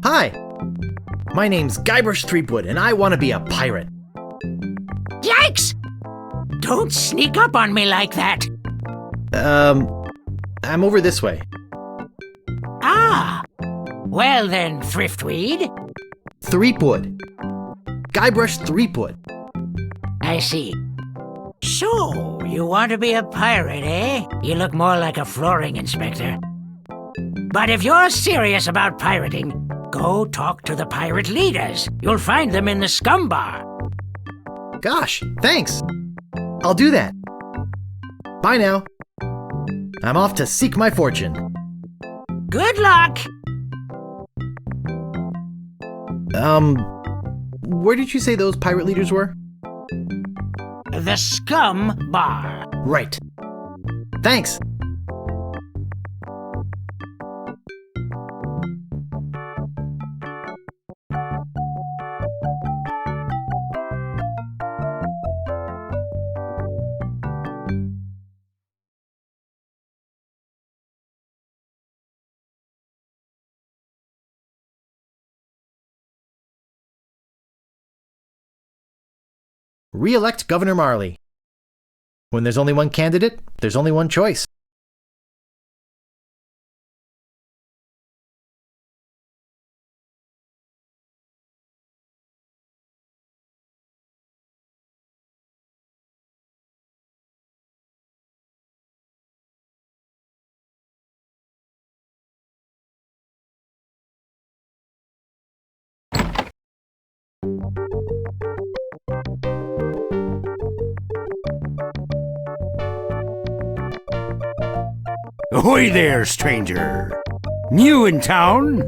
Hi! My name's Guybrush Threepwood, and I want to be a pirate. Yikes! Don't sneak up on me like that. I'm over this way. Ah! Well then, Thriftweed. Threepwood. Guybrush Threepwood. I see. So, you want to be a pirate, eh? You look more like a flooring inspector. But if you're serious about pirating, go talk to the pirate leaders. You'll find them in the scum bar. Gosh, thanks. I'll do that. Bye now. I'm off to seek my fortune. Good luck! Where did you say those pirate leaders were? The scum bar. Right. Thanks. Re-elect Governor Marley. When there's only one candidate, there's only one choice. Ahoy there, stranger! New in town?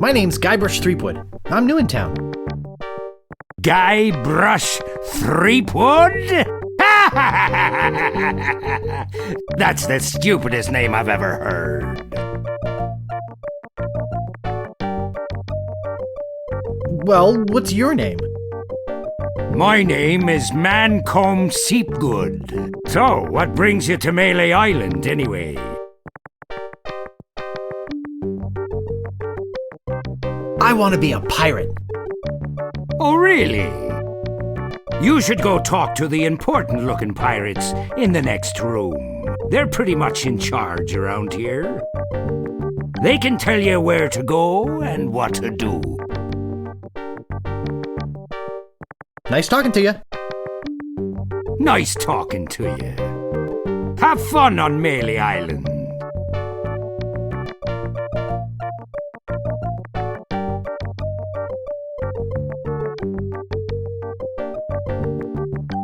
My name's Guybrush Threepwood. I'm new in town. Guybrush Threepwood? That's the stupidest name I've ever heard. Well, what's your name? My name is Mancomb Seepgood. So, what brings you to Melee Island, anyway? I want to be a pirate. Oh, really? You should go talk to the important-looking pirates in the next room. They're pretty much in charge around here. They can tell you where to go and what to do. Nice talking to you. Nice talking to you. Have fun on Melee Island.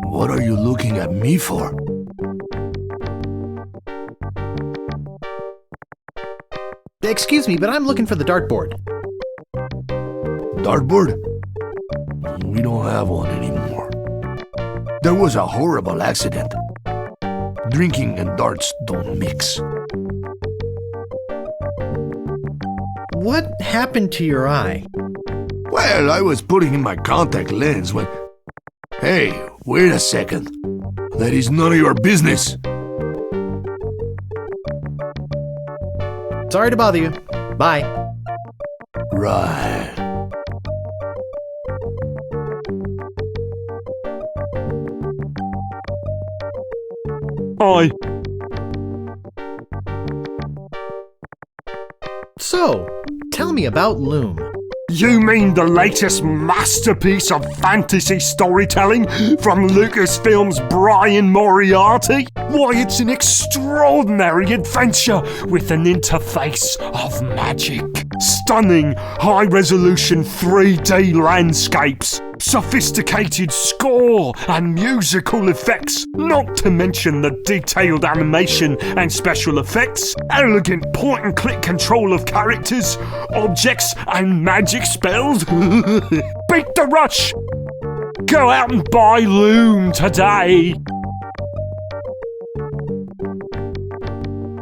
What are you looking at me for? Excuse me, but I'm looking for the dartboard. Dartboard? We don't have one anymore. There was a horrible accident. Drinking and darts don't mix. What happened to your eye? Well, I was putting in my contact lens when... Hey, wait a second. That is none of your business. Sorry to bother you. Bye. Right. Hi. So, tell me about Loom. You mean the latest masterpiece of fantasy storytelling from Lucasfilm's Brian Moriarty? Why, it's an extraordinary adventure with an interface of magic. Stunning, high-resolution 3D landscapes, sophisticated score and musical effects, not to mention the detailed animation and special effects, elegant point-and-click control of characters, objects and magic spells. Beat the rush! Go out and buy Loom today!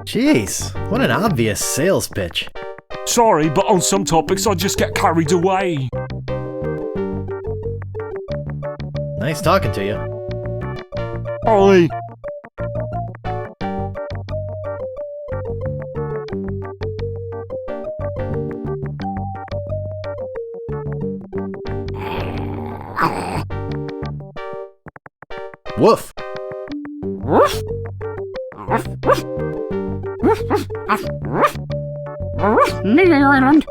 Jeez, what an obvious sales pitch. Sorry, but on some topics I just get carried away. Nice talking to you. Bye. Woof. Nigger Island.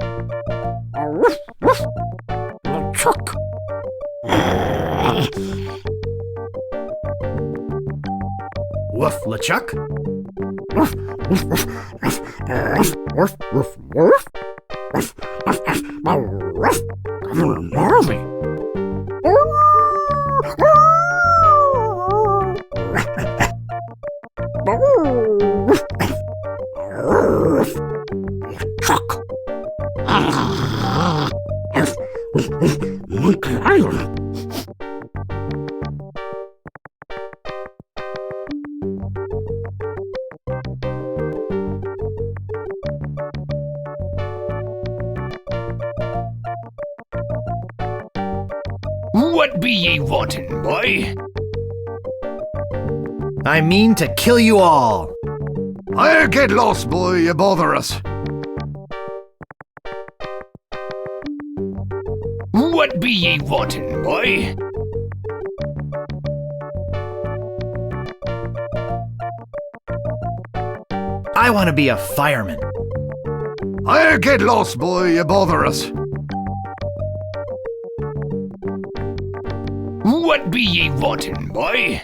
Chuck. Woof, LeChuck? Chuck. Monkey Island. What be ye wanting, boy? I mean to kill you all. I'll get lost, boy, you bother us. What be ye wanting, boy? I want to be a fireman. I'll get lost, boy, you bother us. What be ye wanting, boy?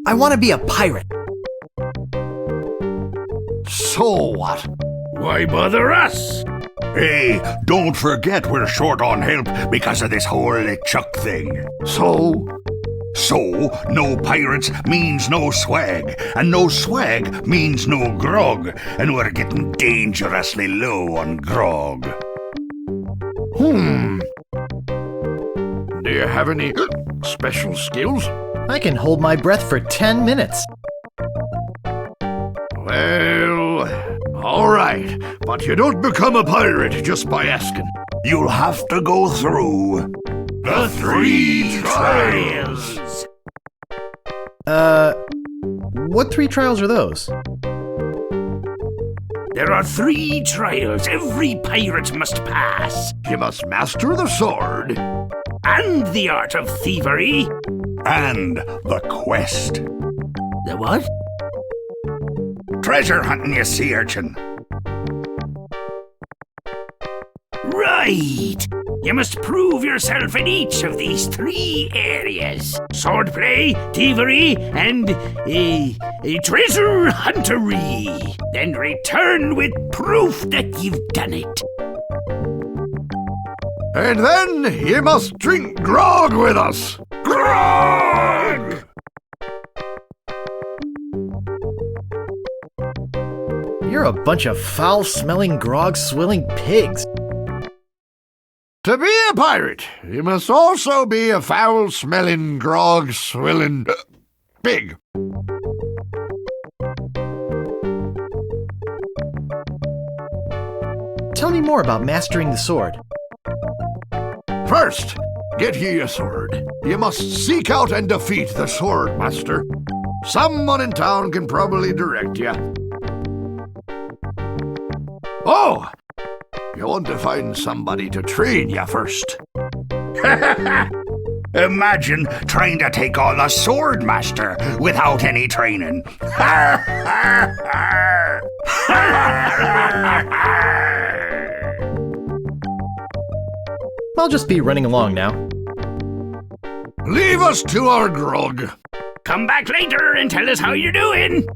I want to be a pirate. So what? Why bother us? Hey, don't forget we're short on help because of this whole LeChuck thing. So? So, no pirates means no swag, and no swag means no grog, and we're getting dangerously low on grog. Do you have any special skills? I can hold my breath for 10 minutes. Well, all right, but you don't become a pirate just by asking. You'll have to go through the 3 trials. What 3 trials are those? There are 3 trials every pirate must pass, You must master the sword. and the art of thievery. And the quest. The what? Treasure hunting, you sea urchin. Right! You must prove yourself in each of these 3 areas. Swordplay, thievery, and treasure huntery. Then return with proof that you've done it. And then you must drink grog with us. Grog! You're a bunch of foul-smelling, grog-swilling pigs. To be a pirate, you must also be a foul-smelling, grog-swilling pig. Tell me more about mastering the sword. First, get ye a sword. You must seek out and defeat the sword master. Someone in town can probably direct you. Oh! You want to find somebody to train you first. Imagine trying to take on the sword master without any training. I'll just be running along now. Leave us to our grog. Come back later and tell us how you're doing.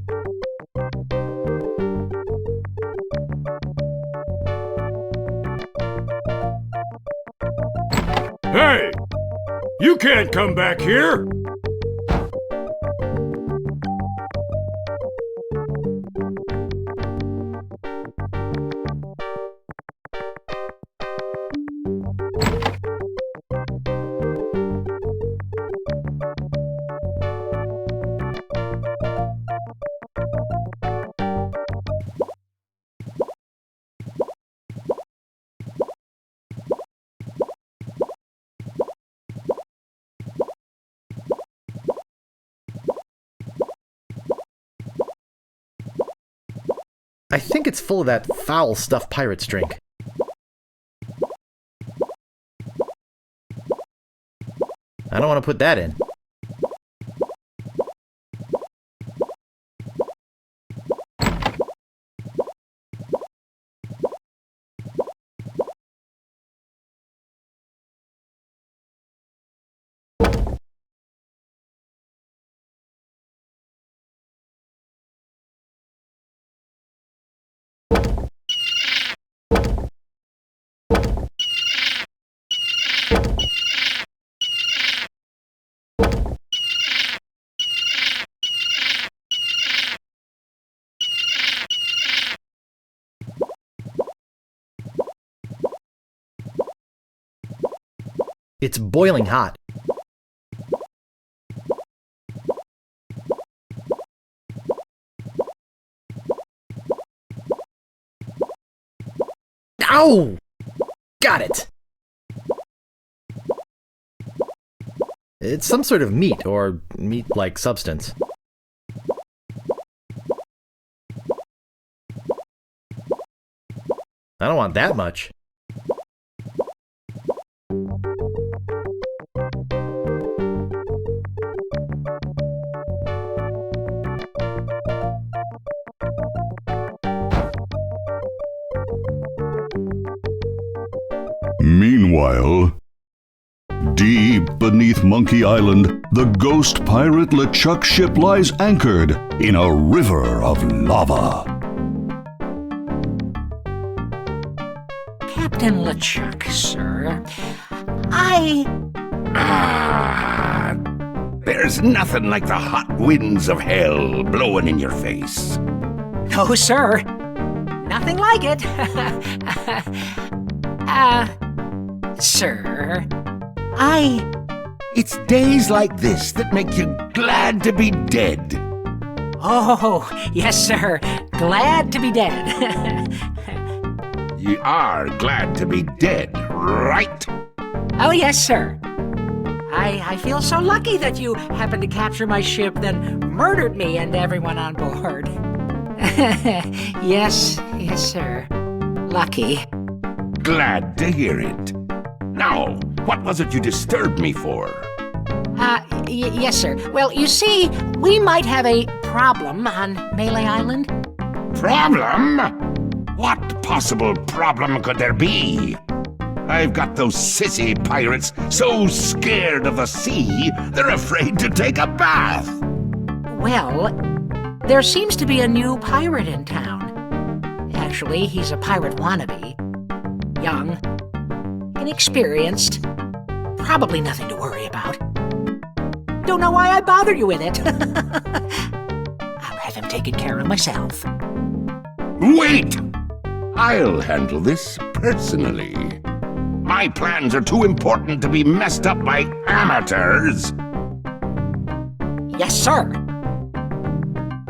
Hey! You can't come back here! I think it's full of that foul stuff pirates drink. I don't want to put that in. It's boiling hot. Ow! Got it! It's some sort of meat, or meat-like substance. I don't want that much. Meanwhile, deep beneath Monkey Island, the ghost pirate LeChuck ship lies anchored in a river of lava. Captain LeChuck, sir, There's nothing like the hot winds of hell blowing in your face. No, sir. Nothing like it. Sir, It's days like this that make you glad to be dead. Oh, yes, sir. Glad to be dead. You are glad to be dead, right? Oh, yes, sir. I feel so lucky that you happened to capture my ship, then murdered me and everyone on board. Yes, sir. Lucky. Glad to hear it. Now, what was it you disturbed me for? Yes, sir. Well, you see, we might have a problem on Melee Island. Problem? What possible problem could there be? I've got those sissy pirates so scared of the sea, they're afraid to take a bath. Well, there seems to be a new pirate in town. Actually, he's a pirate wannabe. Young, inexperienced, probably nothing to worry about. Don't know why I bother you with it. I'll have him taken care of myself. Wait! I'll handle this personally. My plans are too important to be messed up by amateurs. Yes, sir.